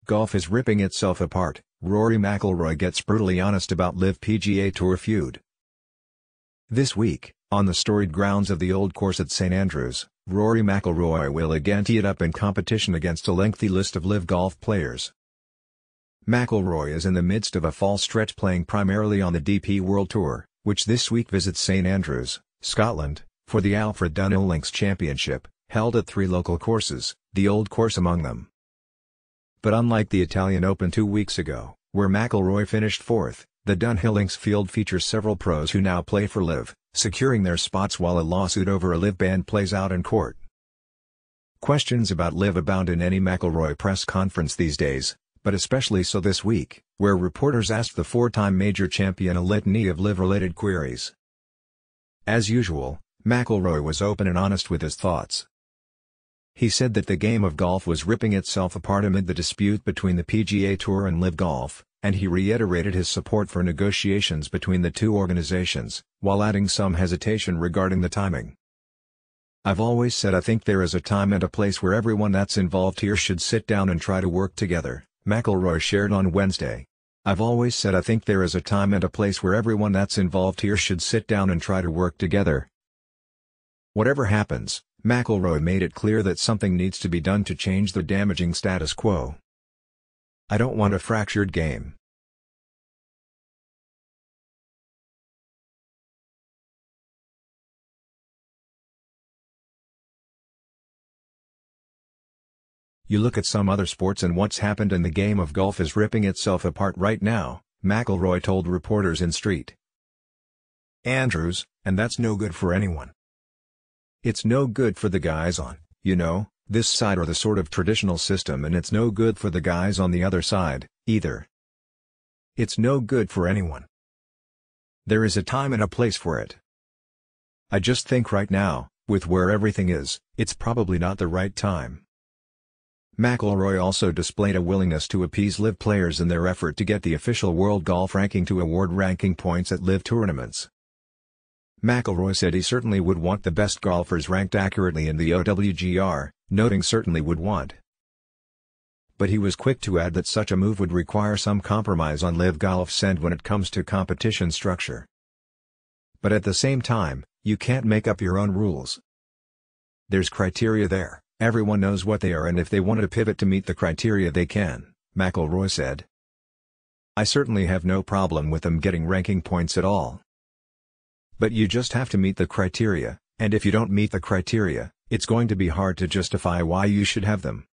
Golf is ripping itself apart. Rory McIlroy gets brutally honest about LIV PGA Tour feud. This week, on the storied grounds of the Old Course at St Andrews, Rory McIlroy will again tee it up in competition against a lengthy list of LIV golf players. McIlroy is in the midst of a fall stretch playing primarily on the DP World Tour, which this week visits St Andrews, Scotland, for the Alfred Dunhill Links Championship, held at 3 local courses, the Old Course among them. But unlike the Italian Open 2 weeks ago, where McIlroy finished 4th, the Dunhill Links field features several pros who now play for LIV, securing their spots while a lawsuit over a LIV ban plays out in court. Questions about LIV abound in any McIlroy press conference these days, but especially so this week, where reporters asked the 4-time major champion a litany of LIV-related queries. As usual, McIlroy was open and honest with his thoughts. He said that the game of golf was ripping itself apart amid the dispute between the PGA Tour and LIV Golf, and he reiterated his support for negotiations between the two organizations, while adding some hesitation regarding the timing. "I've always said I think there is a time and a place where everyone that's involved here should sit down and try to work together," McIlroy shared on Wednesday. "I've always said I think there is a time and a place where everyone that's involved here should sit down and try to work together." Whatever happens, McIlroy made it clear that something needs to be done to change the damaging status quo. "I don't want a fractured game. You look at some other sports and what's happened, and the game of golf is ripping itself apart right now," McIlroy told reporters in St Andrews, "and that's no good for anyone. It's no good for the guys on, this side or the sort of traditional system, and it's no good for the guys on the other side, either. It's no good for anyone. There is a time and a place for it. I just think right now, with where everything is, it's probably not the right time." McIlroy also displayed a willingness to appease LIV players in their effort to get the official World Golf Ranking to award ranking points at LIV tournaments. McIlroy said he certainly would want the best golfers ranked accurately in the OWGR, noting certainly would want. But he was quick to add that such a move would require some compromise on LIV Golf's end when it comes to competition structure. "But at the same time, you can't make up your own rules. There's criteria there, everyone knows what they are, and if they want to pivot to meet the criteria they can," McIlroy said. "I certainly have no problem with them getting ranking points at all. But you just have to meet the criteria, and if you don't meet the criteria, it's going to be hard to justify why you should have them."